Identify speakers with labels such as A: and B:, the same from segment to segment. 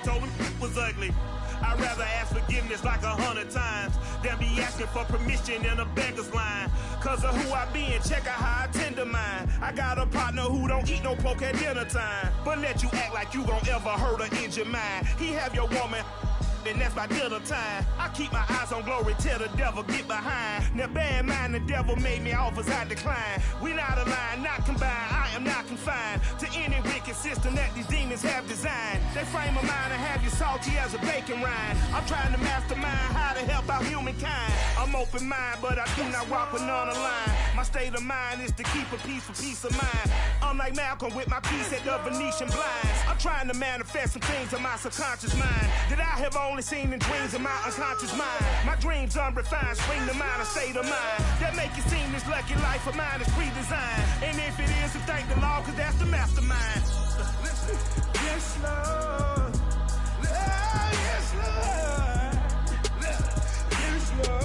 A: told him was ugly. I'd rather ask forgiveness like 100 times than be asking for permission in a beggar's line. Cause of who I be and check out how I tend to mine. I got a partner who don't eat no pork at dinner time, but let you act like you gon' ever hurt or injure mine. He have your woman, and that's my dinner time. I keep my eyes on glory till the devil get behind. Now bear in mind the devil made me offers I decline. We not aligned, not combined, I am not confined to any wicked system that these demons have designed. They frame a mind and have you salty as a bacon rind. I'm trying to mastermind how to help out humankind. I'm open mind, but I do not walk with none aligned. My state of mind is to keep a peace for peace of mind. I'm like Malcolm with my piece at the Venetian blinds. I'm trying to manifest some things in my subconscious mind that I have only seen in dreams of my unconscious mind. My dreams unrefined, spring to mind, a state of mind that make it seem this lucky life of mine is pre-designed. And if it is, then thank the Lord, cause that's the mastermind. Yes, Lord. Yes, Lord. Yes, Lord.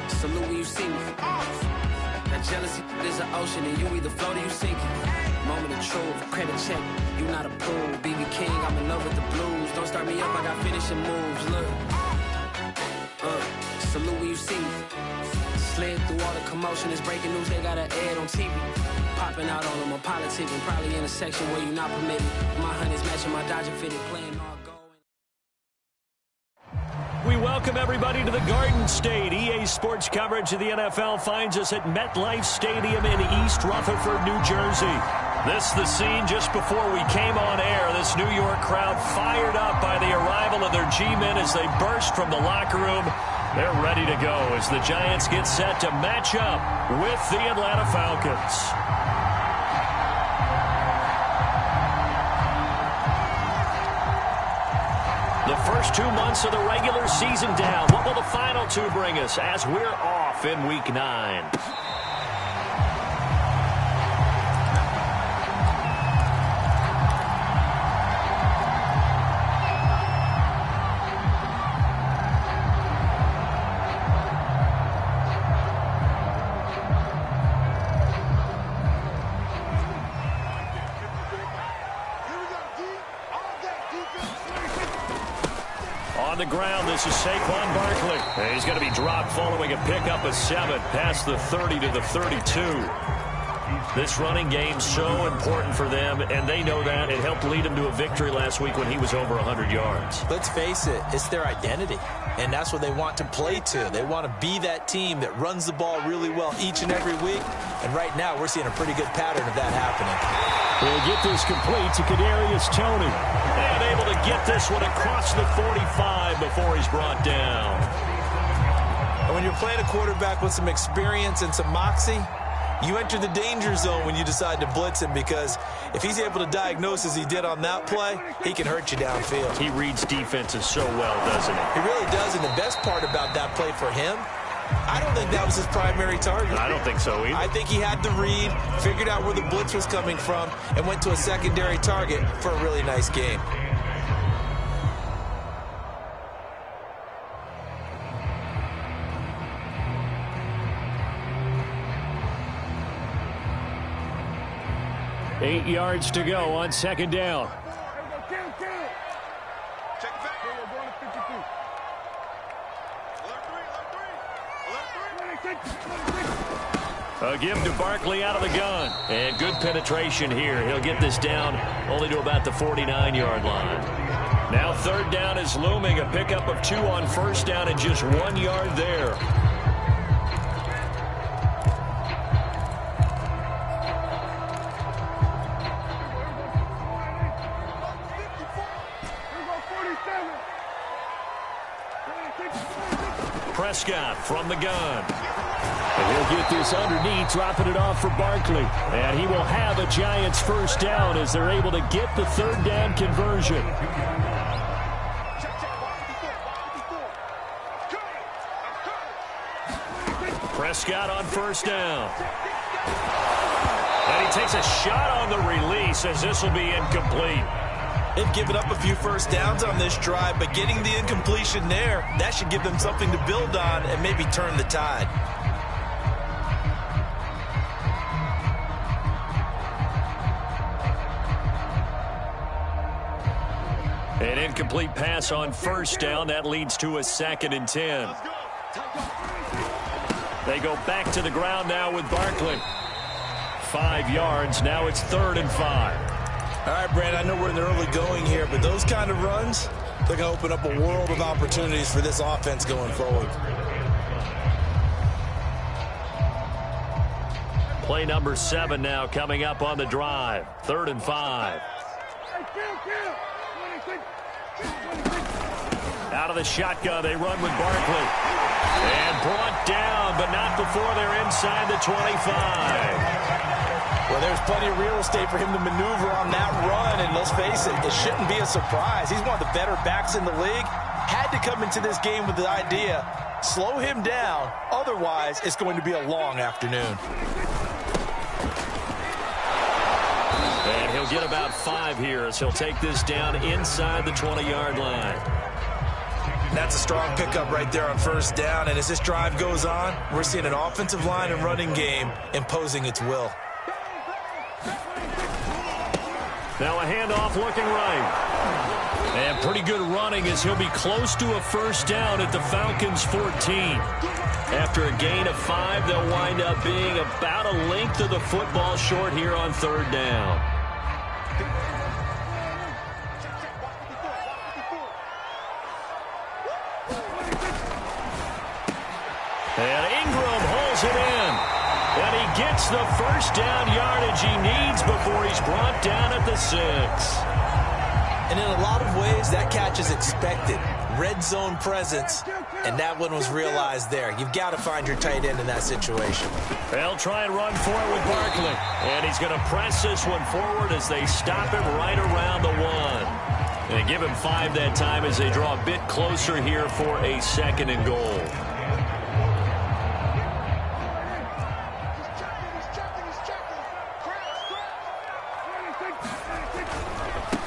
B: Salute when you see me. That jealousy is an ocean, and you either float or you sink it. Moment of truth, credit check, you not a pool. BB King, I'm in love with the blues. Don't start me up, I got finishing moves. Look, salute when you see me. Slid through all the commotion, it's breaking news, they got an ad on TV. Popping out on them, I'm politicking, probably in a section where you not permitted. My honey's matching my Dodger fitted, playing all gold.
C: We welcome everybody to the Garden State. EA Sports coverage of the NFL finds us at MetLife Stadium in East Rutherford, New Jersey. This is the scene just before we came on air. This New York crowd fired up by the arrival of their G-men as they burst from the locker room. They're ready to go as the Giants get set to match up with the Atlanta Falcons. The first 2 months of the regular season down. What will the final two bring us as we're off in Week 9? On the ground, this is Saquon Barkley. And he's going to be dropped following a pickup of 7 past the 30 to the 32. This running game's so important for them, and they know that. It helped lead them to a victory last week when he was over 100 yards.
D: Let's face it, it's their identity, and that's what they want to play to. They want to be that team that runs the ball really well each and every week, and right now we're seeing a pretty good pattern of that happening.
C: We'll get this complete to Kadarius Toney. And able to get this one across the 45 before he's brought down.
D: And when you're playing a quarterback with some experience and some moxie, you enter the danger zone when you decide to blitz him, because if he's able to diagnose as he did on that play, he can hurt you downfield.
C: He reads defenses so well, doesn't he?
D: He really does, and the best part about that play for him, I don't think that was his primary target.
C: I don't think so either.
D: I think he had the read, figured out where the blitz was coming from, and went to a secondary target for a really nice game.
C: Eight yards to go on second down. A give to Barkley out of the gun. And good penetration here. He'll get this down only to about the 49-yard line. Now third down is looming. A pickup of 2 on first down and just 1 yard there. Prescott from the gun. And he'll get this underneath, dropping it off for Barkley. And he will have a Giants first down as they're able to get the third down conversion. Prescott on first down. And he takes a shot on the release as this will be incomplete.
D: They've given up a few first downs on this drive, but getting the incompletion there, that should give them something to build on and maybe turn the tide.
C: An incomplete pass on first down. That leads to a 2nd and 10. They go back to the ground now with Barkley. 5 yards. Now it's 3rd and 5.
D: All right, Brandon, I know we're in the early going here, but those kind of runs, they're going to open up a world of opportunities for this offense going forward.
C: Play number 7 now coming up on the drive. 3rd and 5. Out of the shotgun, they run with Barkley. And brought down, but not before they're inside the 25.
D: Well, there's plenty of real estate for him to maneuver on that run, and let's face it, it shouldn't be a surprise. He's one of the better backs in the league. Had to come into this game with the idea, slow him down, otherwise it's going to be a long afternoon.
C: And he'll get about 5 here as he'll take this down inside the 20-yard line.
D: That's a strong pickup right there on first down, and as this drive goes on, we're seeing an offensive line and running game imposing its will.
C: Now a handoff looking right. And pretty good running as he'll be close to a first down at the Falcons' 14. After a gain of 5, they'll wind up being about a length of the football short here on 3rd down. And Ingram holds it in. And he gets the first down yardage he needs before he's brought down at the 6.
D: And in a lot of ways, that catch is expected. Red zone presence, and that one was realized there. You've got to find your tight end in that situation.
C: They'll try and run for it with Barkley. And he's going to press this one forward as they stop him right around the 1. And give him 5 that time as they draw a bit closer here for a 2nd and goal.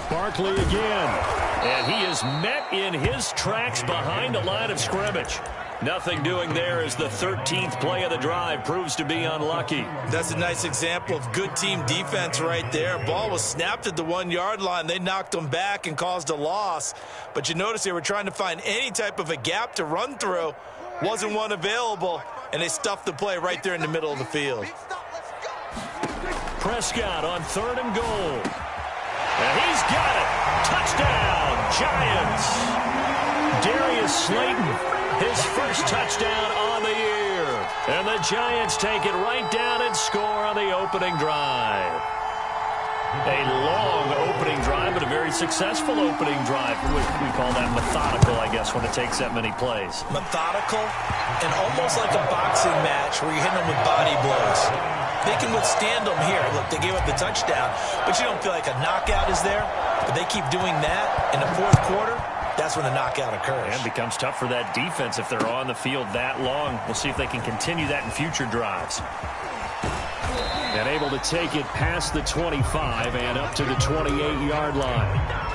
C: Barkley again, and he is met in his tracks behind the line of scrimmage. Nothing doing there as the 13th play of the drive proves to be unlucky.
D: That's a nice example of good team defense right there. Ball was snapped at the 1-yard line. They knocked them back and caused a loss. But you notice they were trying to find any type of a gap to run through. Wasn't one available, and they stuffed the play right there in the middle of the field.
C: Prescott on 3rd and goal. And he's got it. Touchdown, Giants. Darius Slayton, his first touchdown on the year. And the Giants take it right down and score on the opening drive. A long opening drive, but a very successful opening drive. We call that methodical, I guess, when it takes that many plays.
D: Methodical and almost like a boxing match where you're hitting them with body blows. They can withstand them here. Look, they gave up the touchdown, but you don't feel like a knockout is there. But they keep doing that in the 4th quarter. That's when the knockout occurs.
C: And it becomes tough for that defense if they're on the field that long. We'll see if they can continue that in future drives. And able to take it past the 25 and up to the 28-yard line.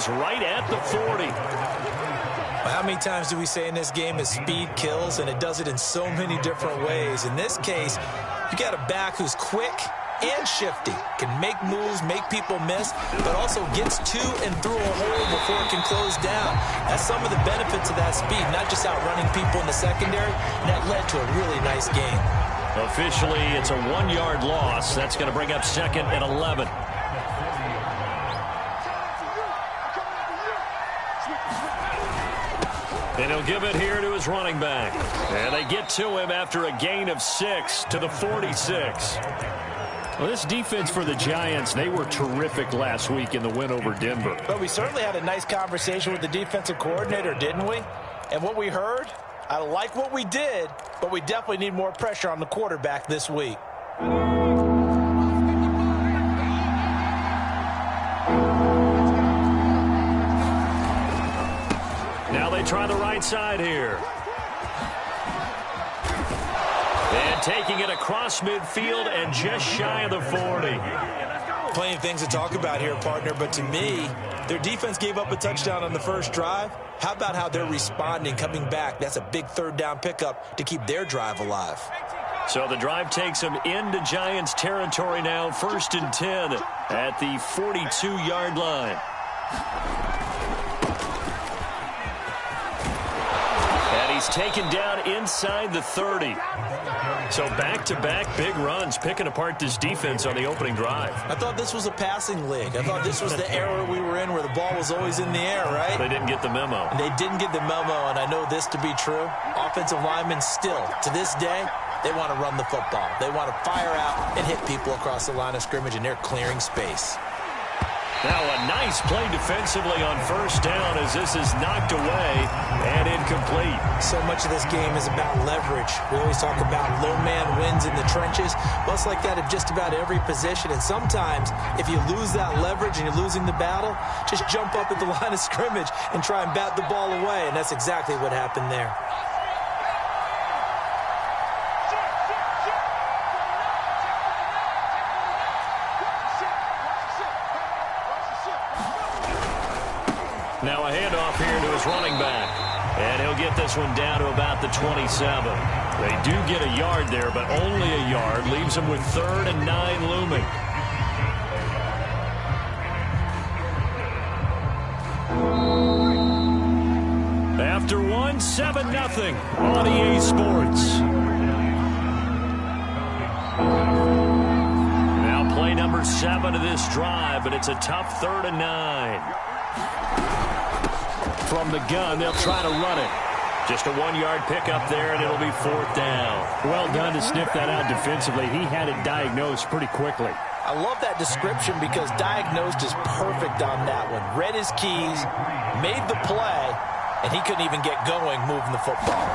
C: Right at the 40.
D: How many times do we say in this game that speed kills, and it does it in so many different ways? In this case, you got a back who's quick and shifty, can make moves, make people miss, but also gets to and through a hole before it can close down. That's some of the benefits of that speed, not just outrunning people in the secondary, and that led to a really nice game.
C: Officially, it's a 1-yard loss. That's going to bring up 2nd and 11. And he'll give it here to his running back. And they get to him after a gain of 6 to the 46. Well, this defense for the Giants, they were terrific last week in the win over Denver.
D: But we certainly had a nice conversation with the defensive coordinator, didn't we? And what we heard, I like what we did, but we definitely need more pressure on the quarterback this week.
C: Now they try the right side here. And taking it across midfield and just shy of the 40.
D: Plenty of things to talk about here, partner, but to me, their defense gave up a touchdown on the first drive. How about how they're responding, coming back? That's a big third down pickup to keep their drive alive.
C: So the drive takes them into Giants territory now, 1st and 10 at the 42-yard line. And he's taken down inside the 30. So back-to-back big runs, picking apart this defense on the opening drive.
D: I thought this was a passing league. I thought this was the era we were in where the ball was always in the air, right?
C: They didn't get the memo.
D: And they didn't get the memo, and I know this to be true. Offensive linemen still, to this day, they want to run the football. They want to fire out and hit people across the line of scrimmage, and they're clearing space.
C: Now a nice play defensively on first down as this is knocked away and incomplete.
D: So much of this game is about leverage. We always talk about low man wins in the trenches. Well, it's like that at just about every position. And sometimes if you lose that leverage and you're losing the battle, just jump up at the line of scrimmage and try and bat the ball away. And that's exactly what happened there.
C: Now a handoff here to his running back. And he'll get this one down to about the 27. They do get a yard there, but only a yard. Leaves them with 3rd and 9 looming. After one, 7-0 on EA Sports. Now play number 7 of this drive, but it's a tough 3rd and 9. From the gun, they'll try to run it. Just a 1-yard pickup there, and it'll be 4th down.
E: Well done to sniff that out defensively. He had it diagnosed pretty quickly.
D: I love that description because diagnosed is perfect on that one. Read his keys, made the play, and he couldn't even get going moving the football.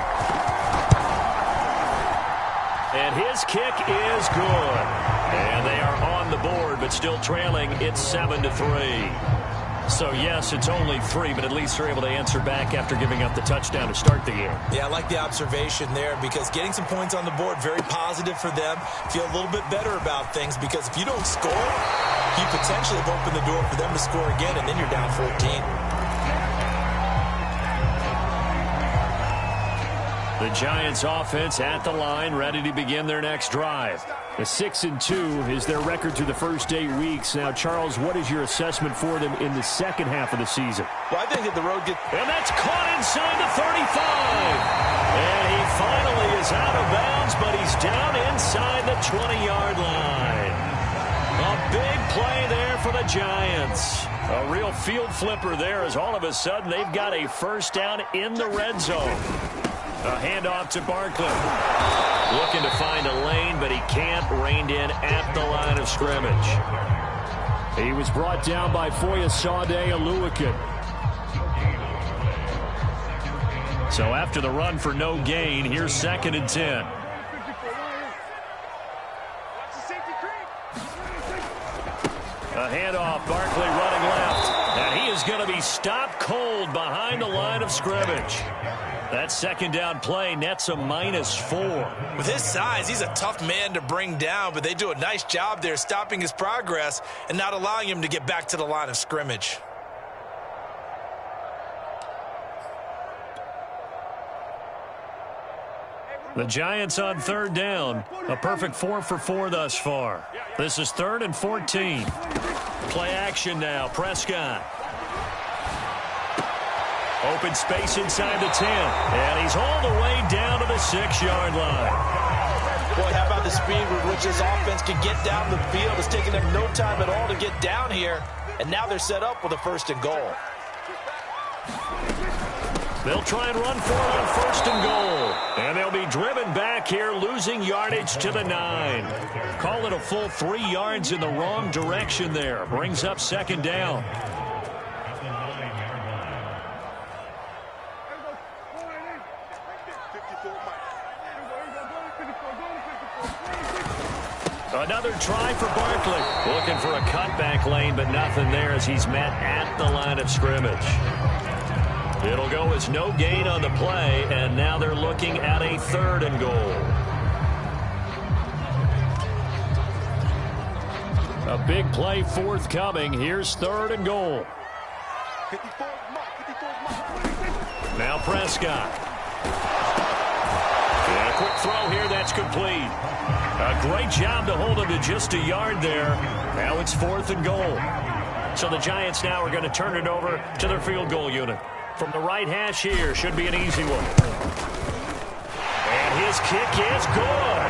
C: And his kick is good. And they are on the board, but still trailing. It's 7-3. So, yes, it's only 3, but at least they're able to answer back after giving up the touchdown to start the game.
D: Yeah, I like the observation there because getting some points on the board, very positive for them. Feel a little bit better about things because if you don't score, you potentially have opened the door for them to score again, and then you're down 14.
C: The Giants offense at the line, ready to begin their next drive.
E: The 6-2 is their record through the first 8 weeks. Now, Charles, what is your assessment for them in the second half of the season?
D: Well, I think that the road gets...
C: And that's caught inside the 35. And he finally is out of bounds, but he's down inside the 20-yard line. A big play there for the Giants. A real field flipper there as all of a sudden they've got a first down in the red zone. A handoff to Barkley. Looking to find a lane, but he can't. Reined in at the line of scrimmage.
E: He was brought down by Foyesade Oluokun.
C: So after the run for no gain, here's 2nd and 10. A handoff, Barkley running left. And he is going to be stopped cold behind the line of scrimmage. That second down play nets a -4.
D: With his size, he's a tough man to bring down, but they do a nice job there stopping his progress and not allowing him to get back to the line of scrimmage.
C: The Giants on 3rd down. A perfect 4 for 4 thus far. This is 3rd and 14. Play action now. Prescott. Open space inside the 10. And he's all the way down to the 6-yard line.
D: Boy, how about the speed with which this offense can get down the field? It's taken them no time at all to get down here. And now they're set up with a 1st and goal.
C: They'll try and run for it on 1st and goal. And they'll be driven back here, losing yardage to the 9. Call it a full 3 yards in the wrong direction there. Brings up 2nd down. Another try for Barkley. Looking for a cutback lane, but nothing there as he's met at the line of scrimmage. It'll go as no gain on the play, and now they're looking at a 3rd and goal. A big play forthcoming. Here's 3rd and goal. Now Prescott. And a quick throw here. That's complete. A great job to hold him to just a yard there. Now it's 4th and goal. So the Giants now are going to turn it over to their field goal unit. From the right hash here, should be an easy one. And his kick is good.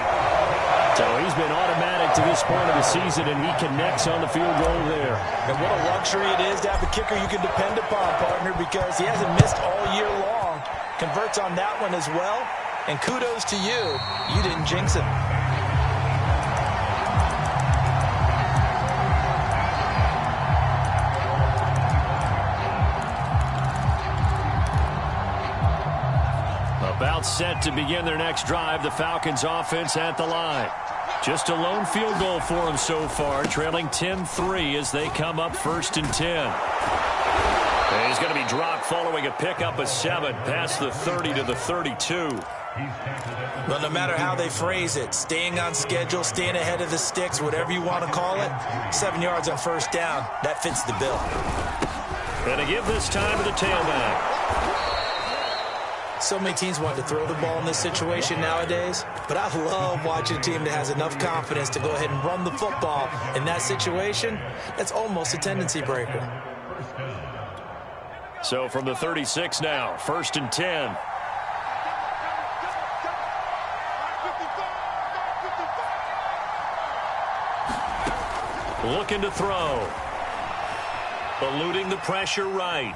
C: So he's been automatic to this point of the season, and he connects on the field goal there.
D: And what a luxury it is to have a kicker you can depend upon, partner, because he hasn't missed all year long. Converts on that one as well. And kudos to you. You didn't jinx him.
C: About set to begin their next drive, the Falcons offense at the line. Just a lone field goal for them so far, trailing 10-3 as they come up 1st and 10. And he's going to be dropped following a pickup of 7 past the 30 to the 32.
D: Well, no matter how they phrase it, staying on schedule, staying ahead of the sticks, whatever you want to call it, 7 yards on 1st down, that fits the bill.
C: And to give this time to the tailback.
D: So many teams want to throw the ball in this situation nowadays, but I love watching a team that has enough confidence to go ahead and run the football in that situation. That's almost a tendency breaker.
C: So from the 36 now, 1st and 10. Looking to throw. Eluding the pressure right.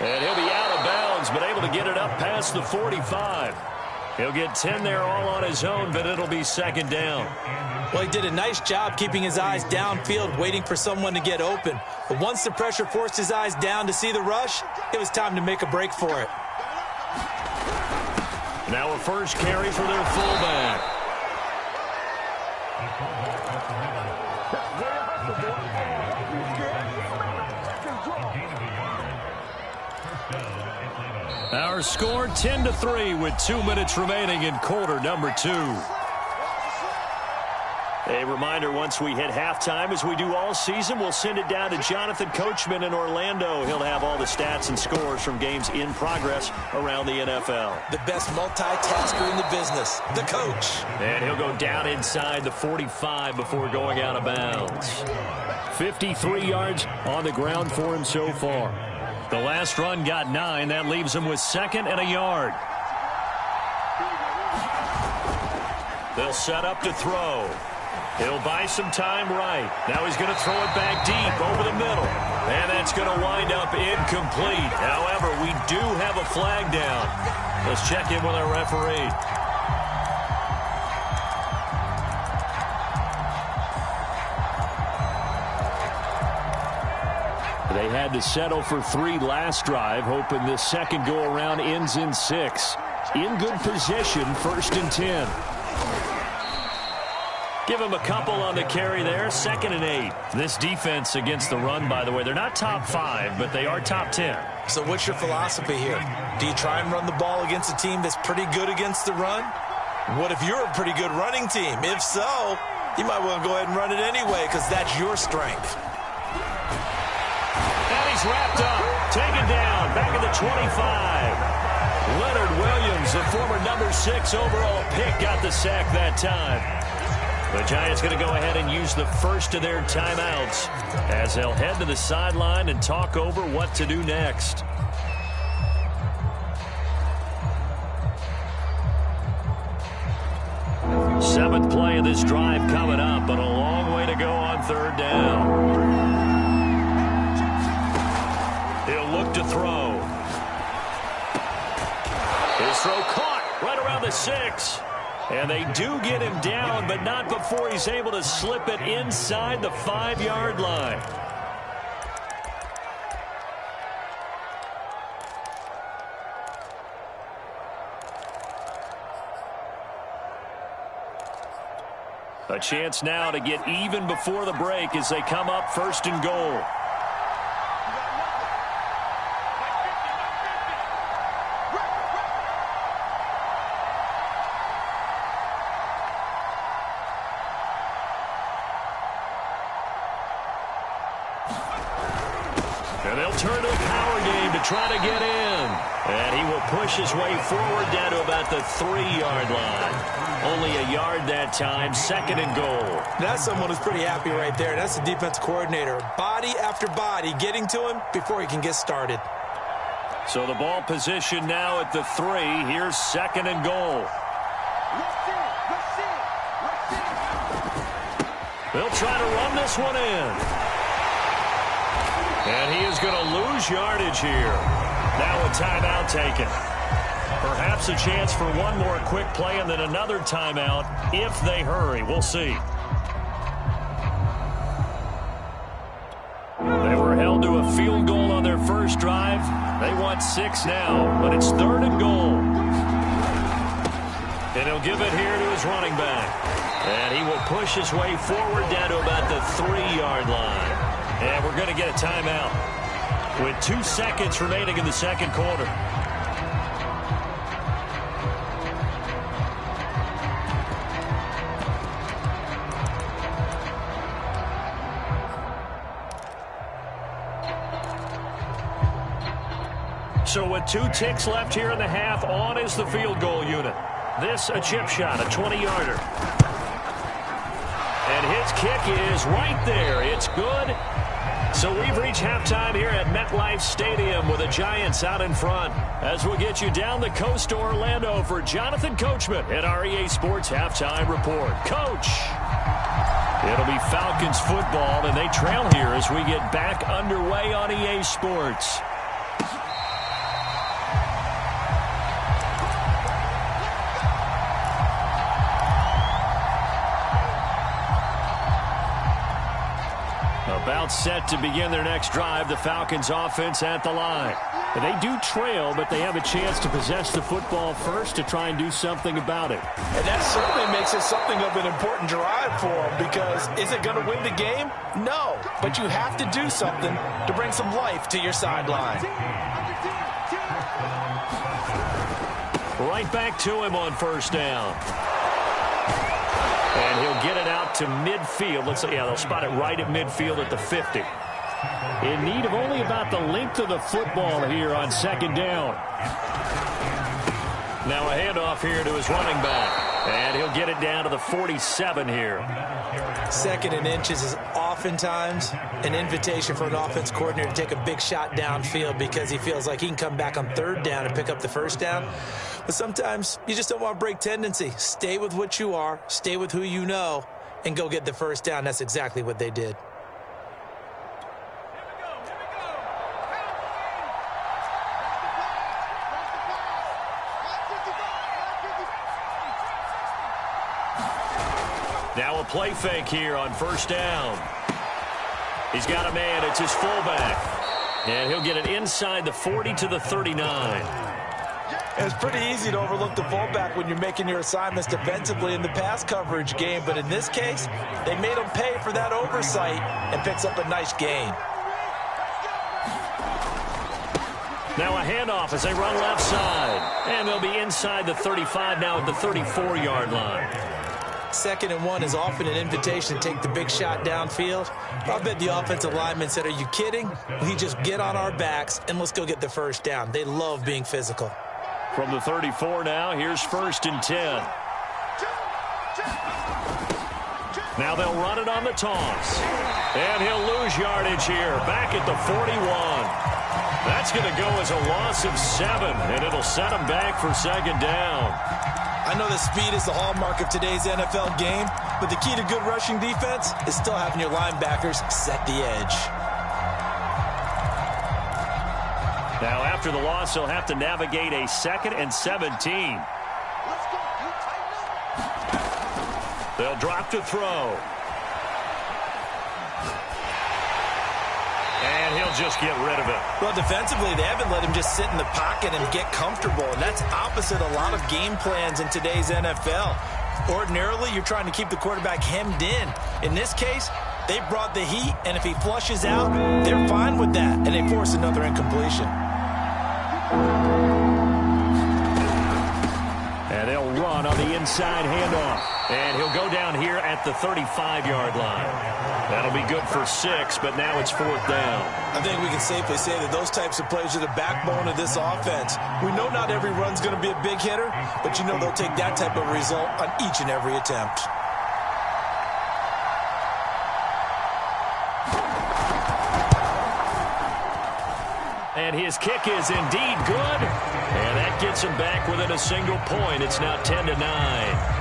C: And he'll be out of bounds, but able to get it up past the 45. He'll get 10 there all on his own, but it'll be 2nd down.
D: Well, he did a nice job keeping his eyes downfield, waiting for someone to get open. But once the pressure forced his eyes down to see the rush, it was time to make a break for it.
C: Now a first carry for their fullback. Our score 10-3 with 2 minutes remaining in quarter number 2. A reminder, once we hit halftime, as we do all season, we'll send it down to Jonathan Coachman in Orlando. He'll have all the stats and scores from games in progress around the NFL.
D: The best multitasker in the business, the coach.
C: And he'll go down inside the 45 before going out of bounds. 53 yards on the ground for him so far. The last run got 9. That leaves him with 2nd and a yard. They'll set up to throw. He'll buy some time right. Now he's going to throw it back deep over the middle. And that's going to wind up incomplete. However, we do have a flag down. Let's check in with our referee. They had to settle for 3 last drive, hoping this second go-around ends in 6. In good position, 1st and 10. Give him a couple on the carry there, 2nd and 8. This defense against the run, by the way, they're not top 5, but they are top 10.
D: So what's your philosophy here? Do you try and run the ball against a team that's pretty good against the run? What if you're a pretty good running team? If so, you might want to go ahead and run it anyway because that's your strength.
C: He's wrapped up, taken down, back at the 25. Leonard Williams, the former number 6 overall pick, got the sack that time. The Giants going to go ahead and use the first of their timeouts as they'll head to the sideline and talk over what to do next. Seventh play of this drive coming up, but a long way to go on 3rd down. He'll look to throw. His throw caught right around the 6. And they do get him down, but not before he's able to slip it inside the 5-yard line. A chance now to get even before the break as they come up 1st and goal. And they'll turn to a power game to try to get in. And he will push his way forward down to about the 3-yard line. Only a yard that time, 2nd and goal.
D: That's someone who's pretty happy right there. That's the defense coordinator. Body after body getting to him before he can get started.
C: So the ball position now at the 3. Here's 2nd and goal. They'll try to run this one in. And he is going to lose yardage here. Now a timeout taken. Perhaps a chance for one more quick play and then another timeout if they hurry. We'll see. They were held to a field goal on their first drive. They want 6 now, but it's 3rd and goal. And he'll give it here to his running back. And he will push his way forward down to about the 3-yard line. And we're going to get a timeout with 2 seconds remaining in the 2nd quarter. So with 2 ticks left here in the half, on is the field goal unit. This a chip shot, a 20-yarder. And his kick is right there. It's good. So we've reached halftime here at MetLife Stadium with the Giants out in front. As we'll get you down the coast to Orlando for Jonathan Coachman at our EA Sports Halftime Report. Coach! It'll be Falcons football, and they trail here as we get back underway on EA Sports. About set to begin their next drive, the Falcons offense at the line. They do trail, but they have a chance to possess the football first to try and do something about it.
D: And that certainly makes it something of an important drive for them, because is it going to win the game? No, but you have to do something to bring some life to your sideline.
C: Right back to him on 1st down. And he'll get it out to midfield. Let's say, yeah, they'll spot it right at midfield at the 50. In need of only about the length of the football here on 2nd down. Now a handoff here to his running back. And he'll get it down to the 47 here.
D: 2nd and inches is oftentimes an invitation for an offense coordinator to take a big shot downfield because he feels like he can come back on 3rd down and pick up the 1st down. But sometimes you just don't want to break tendency. Stay with what you are, stay with who you know, and go get the 1st down. That's exactly what they did.
C: Now a play fake here on 1st down. He's got a man. It's his fullback. And he'll get it inside the 40 to the 39.
D: It's pretty easy to overlook the fullback when you're making your assignments defensively in the pass coverage game. But in this case, they made him pay for that oversight and picks up a nice gain.
C: Now a handoff as they run left side. And they'll be inside the 35 now at the 34-yard line.
D: 2nd and 1 is often an invitation to take the big shot downfield. I bet the offensive lineman said, are you kidding? We just get on our backs and let's go get the 1st down. They love being physical.
C: From the 34 now, here's 1st and 10. Now they'll run it on the toss. And he'll lose yardage here, back at the 41. That's going to go as a loss of 7, and it'll set him back for 2nd down.
D: I know that speed is the hallmark of today's NFL game, but the key to good rushing defense is still having your linebackers set the edge.
C: Now, after the loss, he'll have to navigate a 2nd and 17. They'll drop to throw. And he'll just get rid of it.
D: Well, defensively, they haven't let him just sit in the pocket and get comfortable. And that's opposite a lot of game plans in today's NFL. Ordinarily, you're trying to keep the quarterback hemmed in. In this case, they brought the heat, and if he flushes out, they're fine with that, and they force another incompletion.
C: And they'll run on the inside handoff. And he'll go down here at the 35-yard line. That'll be good for 6, but now it's 4th down.
D: I think we can safely say that those types of plays are the backbone of this offense. We know not every run's going to be a big hitter, but you know they'll take that type of result on each and every attempt.
C: And his kick is indeed good. And that gets him back within a single point. It's now 10-9.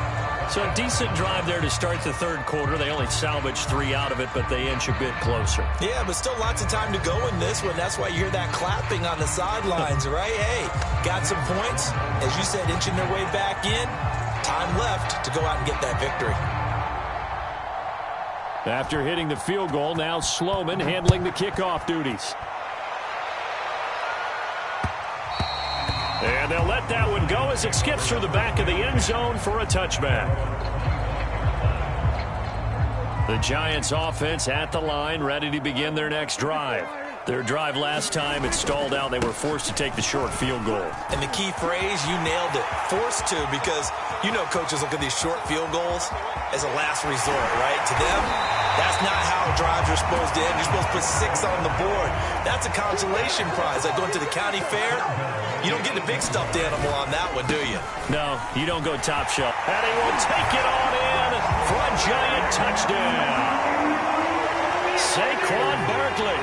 C: So a decent drive there to start the third quarter. They only salvaged 3 out of it, but they inch a bit closer.
D: Yeah, but still lots of time to go in this one. That's why you hear that clapping on the sidelines, right? Hey, got some points. As you said, inching their way back in. Time left to go out and get that victory.
C: After hitting the field goal, now Sloman handling the kickoff duties. And they'll let that one go as it skips through the back of the end zone for a touchback. The Giants offense at the line, ready to begin their next drive. Their drive last time, it stalled out. They were forced to take the short field goal.
D: And the key phrase, you nailed it, forced to, because you know coaches look at these short field goals as a last resort, right? To them, that's not how drives are supposed to end. You're supposed to put 6 on the board. That's a consolation prize. Like going to the county fair, you don't get the big stuffed animal on that one, do you?
C: No, you don't go top shelf. And he will take it on in for a Giant touchdown. Saquon Barkley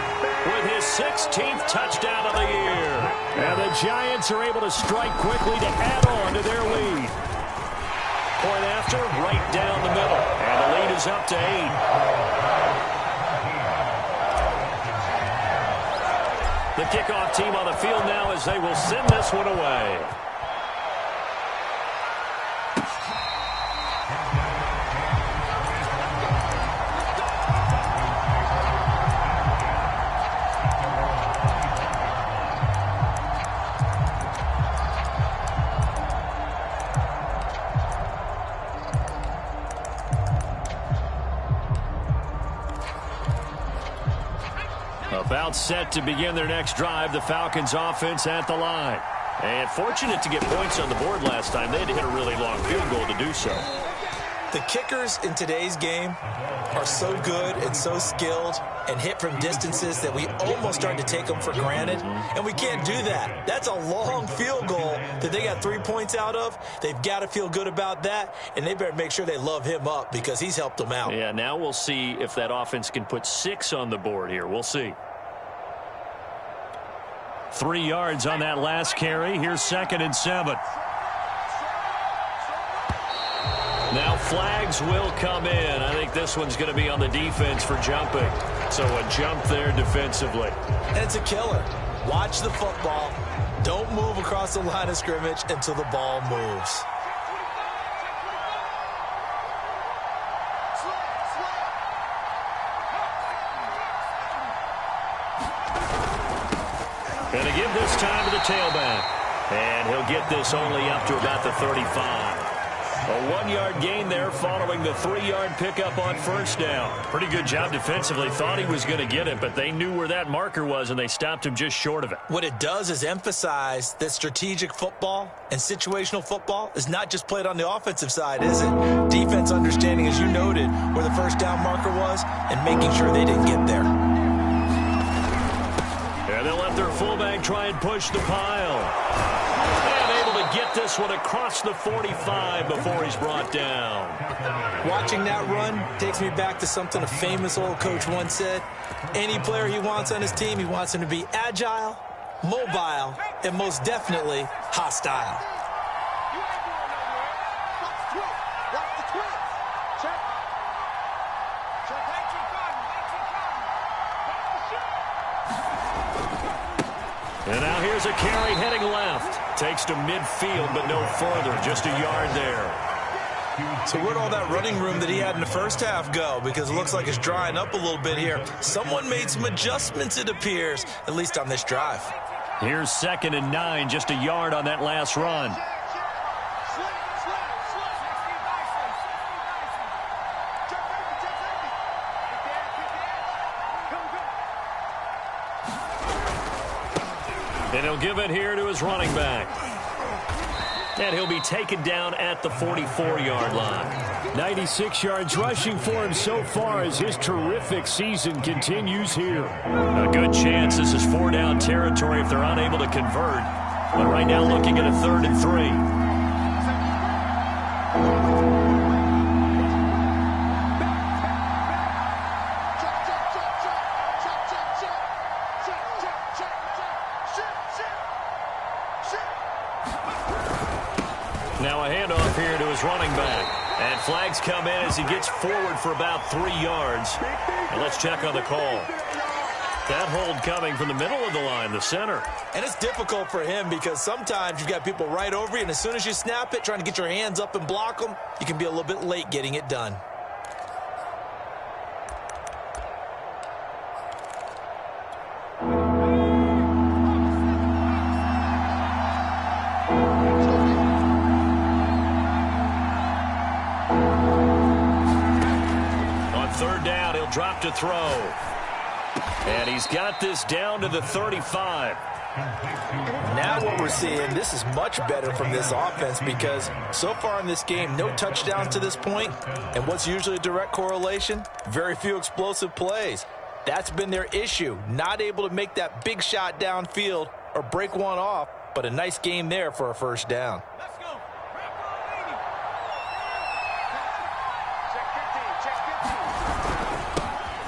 C: with his 16th touchdown of the year. And the Giants are able to strike quickly to add on to their lead. Point after, right down the middle. And the lead is up to 8. The kickoff team on the field now as they will send this one away. About set to begin their next drive, the Falcons offense at the line. And fortunate to get points on the board last time. They had to hit a really long field goal to do so.
D: The kickers in today's game are so good and so skilled and hit from distances that we almost start to take them for granted. And we can't do that. That's a long field goal that they got 3 points out of. They've got to feel good about that, and they better make sure they love him up because he's helped them out.
C: Yeah, now we'll see if that offense can put 6 on the board here. We'll see. 3 yards on that last carry. Here's 2nd and 7. Now flags will come in. I think this one's going to be on the defense for jumping. So a jump there defensively.
D: And it's a killer. Watch the football. Don't move across the line of scrimmage until the ball moves.
C: Going to give this time to the tailback. And he'll get this only up to about the 35. A 1-yard gain there following the 3-yard pickup on first down. Pretty good job defensively. Thought he was going to get it, but they knew where that marker was, and they stopped him just short of it.
D: What it does is emphasize that strategic football and situational football is not just played on the offensive side, is it? Defense understanding, as you noted, where the first down marker was and making sure they didn't get there.
C: And they'll let their fullback try and push the pile. And able to get this one across the 45 before he's brought down.
D: Watching that run takes me back to something a famous old coach once said. Any player he wants on his team, he wants him to be agile, mobile, and most definitely hostile.
C: And now here's a carry heading left. Takes to midfield, but no further. Just a yard there.
D: So where'd all that running room that he had in the first half go? Because it looks like it's drying up a little bit here. Someone made some adjustments, it appears, at least on this drive.
C: Here's 2nd and 9, just a yard on that last run. And he'll give it here to his running back. And he'll be taken down at the 44-yard line.
E: 96 yards rushing for him so far as his terrific season continues here.
C: A good chance this is 4-down territory if they're unable to convert. But right now looking at a 3rd and 3. Now a handoff here to his running back. And flags come in as he gets forward for about 3 yards. And let's check on the call. That hold coming from the middle of the line, the center.
D: And it's difficult for him because sometimes you've got people right over you, and as soon as you snap it, trying to get your hands up and block them, you can be a little bit late getting it done.
C: Drop to throw. And he's got this down to the 35.
D: Now what we're seeing, this is much better from this offense because so far in this game, no touchdowns to this point. And what's usually a direct correlation? Very few explosive plays. That's been their issue. Not able to make that big shot downfield or break one off, but a nice game there for a first down.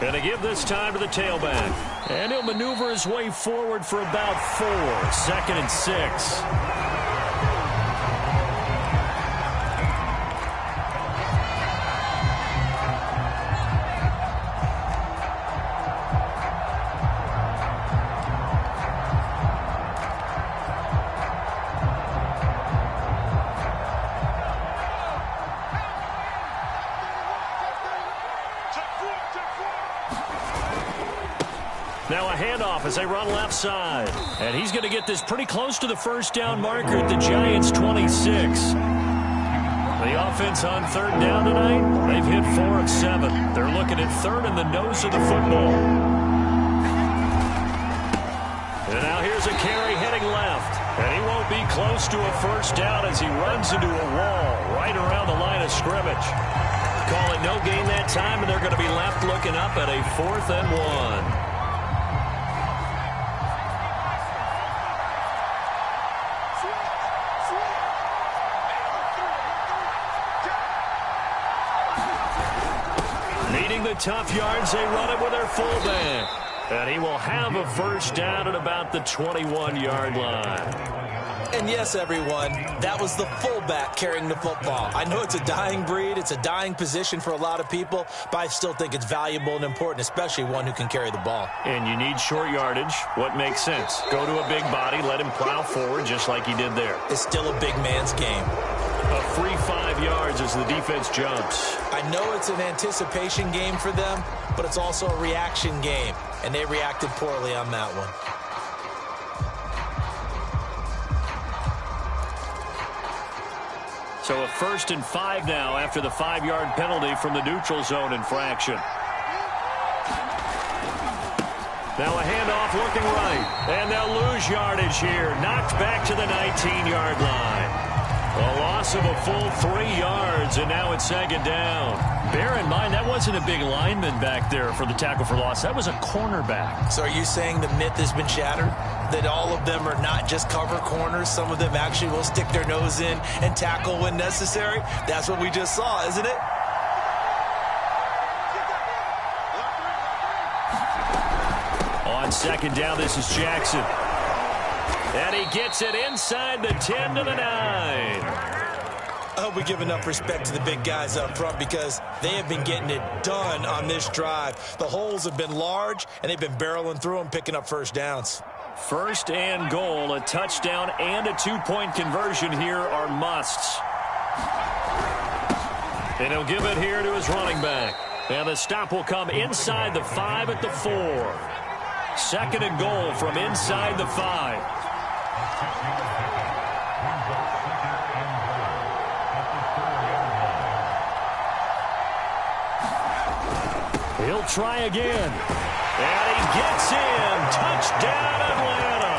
C: And to give this time to the tailback. And he'll maneuver his way forward for about 4. 2nd and 6. Now a handoff as they run left side. And he's going to get this pretty close to the first down marker at the Giants' 26. The offense on 3rd down tonight, they've hit 4 of 7. They're looking at 3rd in the nose of the football. And now here's a carry heading left. And he won't be close to a first down as he runs into a wall right around the line of scrimmage. Call it no gain that time, and they're going to be left looking up at a 4th and 1. The tough yards, they run it with their fullback. And he will have a first down at about the 21-yard line.
D: And yes, everyone, that was the fullback carrying the football. I know it's a dying breed, it's a dying position for a lot of people, but I still think it's valuable and important, especially one who can carry the ball.
C: And you need short yardage. What makes sense? Go to a big body, let him plow forward just like he did there.
D: It's still a big man's game.
C: A free 5 yards as the defense jumps.
D: I know it's an anticipation game for them, but it's also a reaction game, and they reacted poorly on that one.
C: So a 1st and 5 now after the 5-yard penalty from the neutral zone infraction. Now a handoff looking right, and they'll lose yardage here. Knocked back to the 19-yard line. A loss of a full 3 yards, and now it's 2nd down. Bear in mind, that wasn't a big lineman back there for the tackle for loss. That was a cornerback.
D: So are you saying the myth has been shattered? That all of them are not just cover corners? Some of them actually will stick their nose in and tackle when necessary? That's what we just saw, isn't it?
C: On 2nd down, this is Jackson. And he gets it inside the 10 to the 9.
D: I hope we give enough respect to the big guys up front because they have been getting it done on this drive. The holes have been large, and they've been barreling through them, picking up first downs.
C: 1st and goal, a touchdown and a 2-point conversion here are musts. And he'll give it here to his running back. And the stop will come inside the 5 at the 4. 2nd and goal from inside the 5. He'll try again. And he gets in. Touchdown, Atlanta.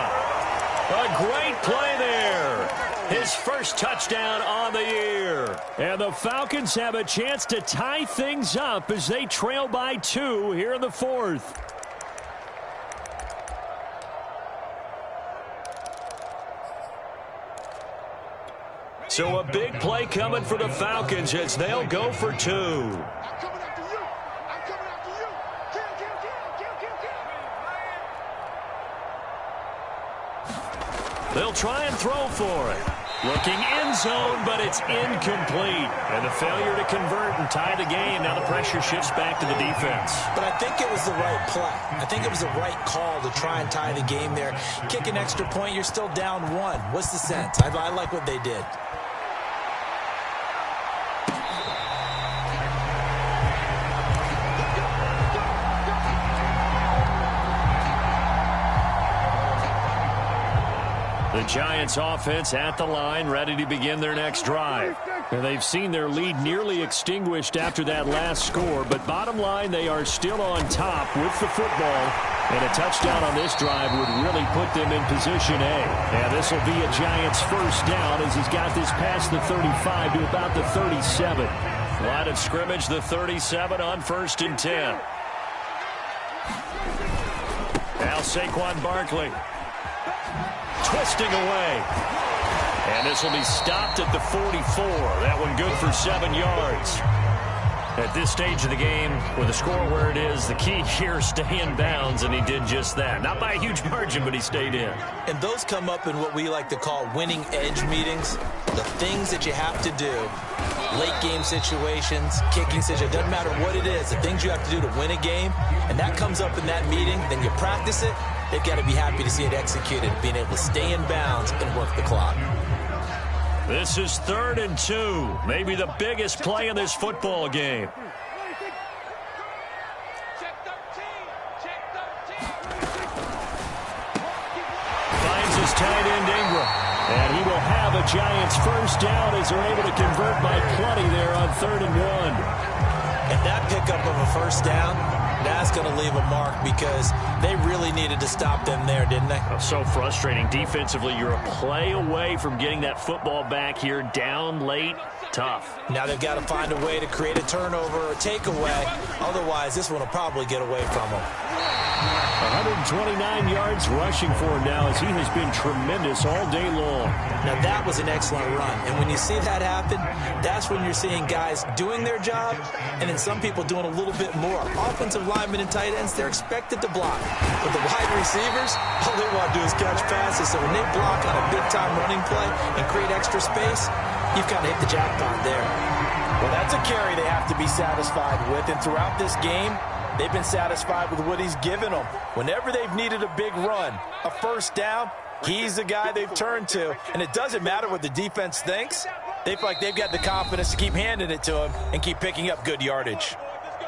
C: A great play there. His first touchdown on the year. And the Falcons have a chance to tie things up as they trail by 2 here in the fourth. So a big play coming for the Falcons as they'll go for 2. They'll try and throw for it. Looking end zone, but it's incomplete. And the failure to convert and tie the game. Now the pressure shifts back to the defense.
D: But I think it was the right play. I think it was the right call to try and tie the game there. Kick an extra point, you're still down 1. What's the sense? I like what they did.
C: The Giants offense at the line, ready to begin their next drive. And they've seen their lead nearly extinguished after that last score, but bottom line, they are still on top with the football. And a touchdown on this drive would really put them in position A. And this will be a Giants first down as he's got this past the 35 to about the 37. Line of scrimmage, the 37 on 1st and 10. Now Saquon Barkley. Twisting away. And this will be stopped at the 44. That one good for 7 yards. At this stage of the game, with the score where it is, the key here is stay in bounds, and he did just that. Not by a huge margin, but he stayed in.
D: And those come up in what we like to call winning edge meetings. The things that you have to do, late game situations, kicking situations, doesn't matter what it is, the things you have to do to win a game, and that comes up in that meeting, then you practice it. They've got to be happy to see it executed, being able to stay in bounds and work the clock.
C: This is 3rd and 2. Maybe the biggest play in this football game. Finds his tight end Ingram. And he will have a Giants first down as they're able to convert by plenty there on 3rd and 1.
D: And that pickup of a first down, that's going to leave a mark because they really needed to stop them there, didn't they?
C: So frustrating. Defensively, you're a play away from getting that football back here down late. Tough.
D: Now they've got to find a way to create a turnover or a takeaway. Otherwise, this one will probably get away from them.
C: 129 yards rushing for him now as he has been tremendous all day long.
D: Now that was an excellent run. And when you see that happen, that's when you're seeing guys doing their job and then some people doing a little bit more. Offensive linemen and tight ends, they're expected to block. But the wide receivers, all they want to do is catch passes. So when they block on a big-time running play and create extra space, you've got to hit the jackpot there.
F: Well, that's a carry they have to be satisfied with. And throughout this game, they've been satisfied with what he's given them. Whenever they've needed a big run, a first down, he's the guy they've turned to. And it doesn't matter what the defense thinks. They feel like they've got the confidence to keep handing it to him and keep picking up good yardage.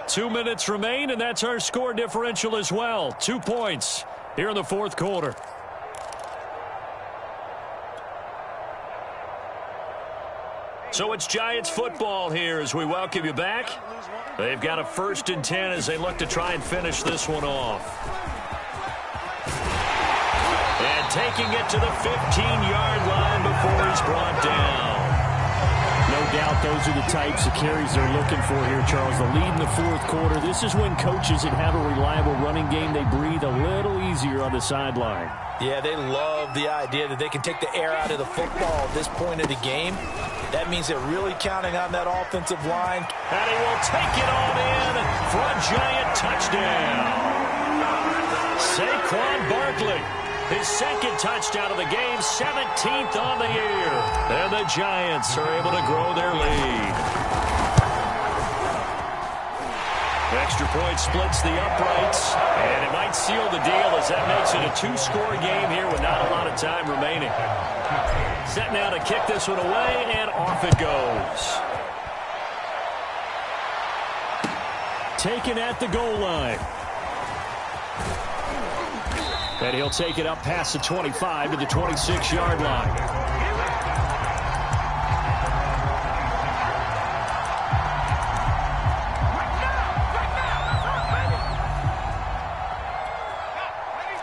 C: 2 minutes remain, and that's our score differential as well. 2 points here in the fourth quarter. So it's Giants football here as we welcome you back. They've got a 1st and 10 as they look to try and finish this one off. And taking it to the 15-yard line before he's brought down.
E: No doubt those are the types of carries they're looking for here, Charles. The lead in the fourth quarter. This is when coaches that have a reliable running game, they breathe a little easier on the sideline.
F: Yeah, they love the idea that they can take the air out of the football at this point of the game. That means they're really counting on that offensive line.
C: And he will take it on in for a Giant touchdown. Saquon Barkley, his 2nd touchdown of the game, 17th on the year. And the Giants are able to grow their lead. Extra point splits the uprights, and it might seal the deal as that makes it a 2-score game here with not a lot of time remaining. Set now to kick this one away, and off it goes. Taken at the goal line. And he'll take it up past the 25 to the 26-yard line.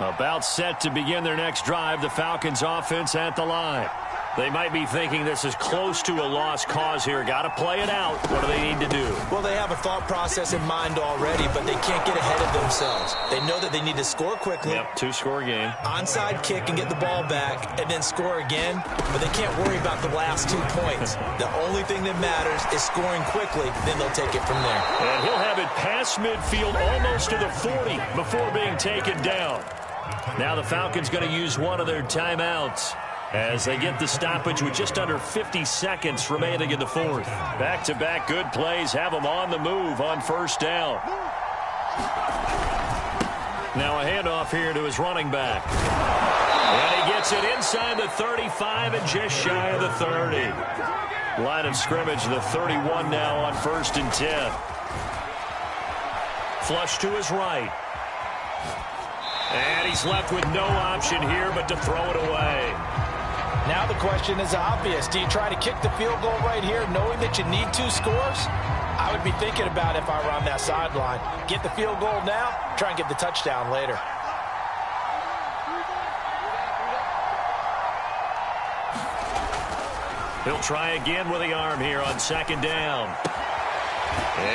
C: About set to begin their next drive, the Falcons offense at the line. They might be thinking this is close to a lost cause here. Got to play it out. What do they need to do?
D: Well, they have a thought process in mind already, but they can't get ahead of themselves. They know that they need to score quickly.
C: Yep, 2-score game.
D: Onside kick and get the ball back and then score again, but they can't worry about the last 2 points. The only thing that matters is scoring quickly, then they'll take it from there.
C: And he'll have it past midfield almost to the 40 before being taken down. Now the Falcons going to use one of their timeouts as they get the stoppage with just under 50 seconds remaining in the fourth. Back-to-back good plays have them on the move on first down. Now a handoff here to his running back. And he gets it inside the 35 and just shy of the 30. Line of scrimmage, the 31 now on 1st and 10. Flush to his right. And he's left with no option here but to throw it away.
F: Now the question is obvious. Do you try to kick the field goal right here knowing that you need 2 scores? I would be thinking about it if I were on that sideline. Get the field goal now, try and get the touchdown later.
C: He'll try again with the arm here on 2nd down.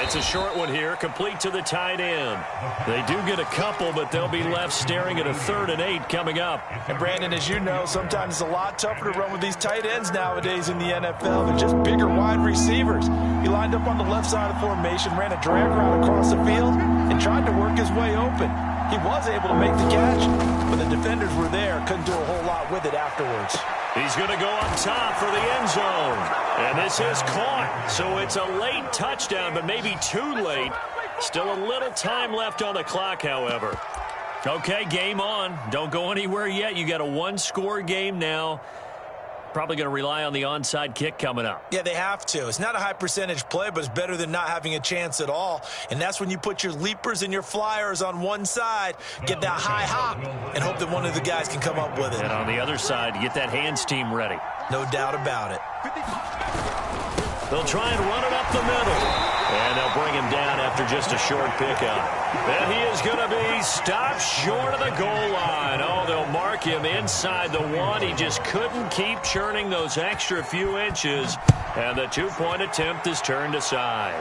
C: It's a short one here, complete to the tight end. They do get a couple, but they'll be left staring at a 3rd and 8 coming up.
F: And Brandon, as you know, sometimes it's a lot tougher to run with these tight ends nowadays in the NFL. They're just bigger wide receivers. He lined up on the left side of the formation, ran a drag route across the field, and tried to work his way open. He was able to make the catch, but the defenders were there, couldn't do a whole lot with it afterwards.
C: He's going to go up top for the end zone. And this is caught. So it's a late touchdown, but maybe too late. Still a little time left on the clock, however. Okay, game on. Don't go anywhere yet. You got a 1-score game now. Probably going to rely on the onside kick coming up.
D: Yeah, they have to. It's not a high percentage play, but it's better than not having a chance at all. And that's when you put your leapers and your flyers on one side, get that high hop, and hope that one of the guys can come up with it.
C: And on the other side, get that hands team ready.
D: No doubt about it.
C: They'll try and run it up the middle. And they'll bring him down after just a short pickup. And he is going to be stopped short of the goal line. Oh, they'll mark him inside the 1. He just couldn't keep churning those extra few inches. And the 2-point attempt is turned aside.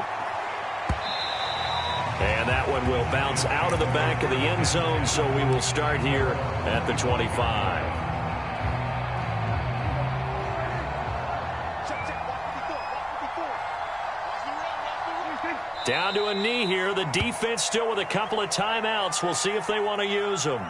C: And that one will bounce out of the back of the end zone, so we will start here at the 25. Down to a knee here. The defense still with a couple of timeouts. We'll see if they want to use them.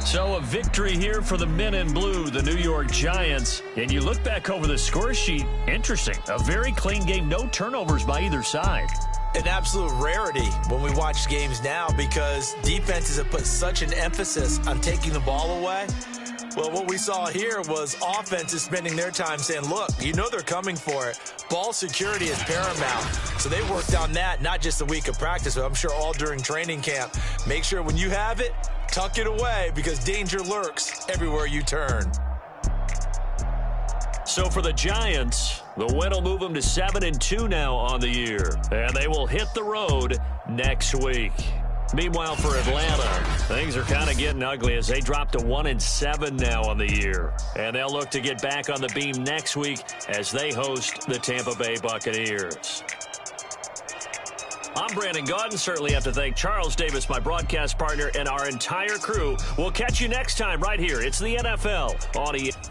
C: So a victory here for the men in blue, the New York Giants. And you look back over the score sheet, interesting. A very clean game, no turnovers by either side.
D: An absolute rarity when we watch games now because defenses have put such an emphasis on taking the ball away. Well, what we saw here was offenses spending their time saying, look, you know they're coming for it. Ball security is paramount. So they worked on that, not just a week of practice, but I'm sure all during training camp. Make sure when you have it, tuck it away because danger lurks everywhere you turn.
C: So for the Giants, the win will move them to 7-2 now on the year. And they will hit the road next week. Meanwhile, for Atlanta, things are kind of getting ugly as they drop to 1-7 now on the year. And they'll look to get back on the beam next week as they host the Tampa Bay Buccaneers. I'm Brandon Gaudin. Certainly have to thank Charles Davis, my broadcast partner, and our entire crew. We'll catch you next time right here. It's the NFL on ESPN.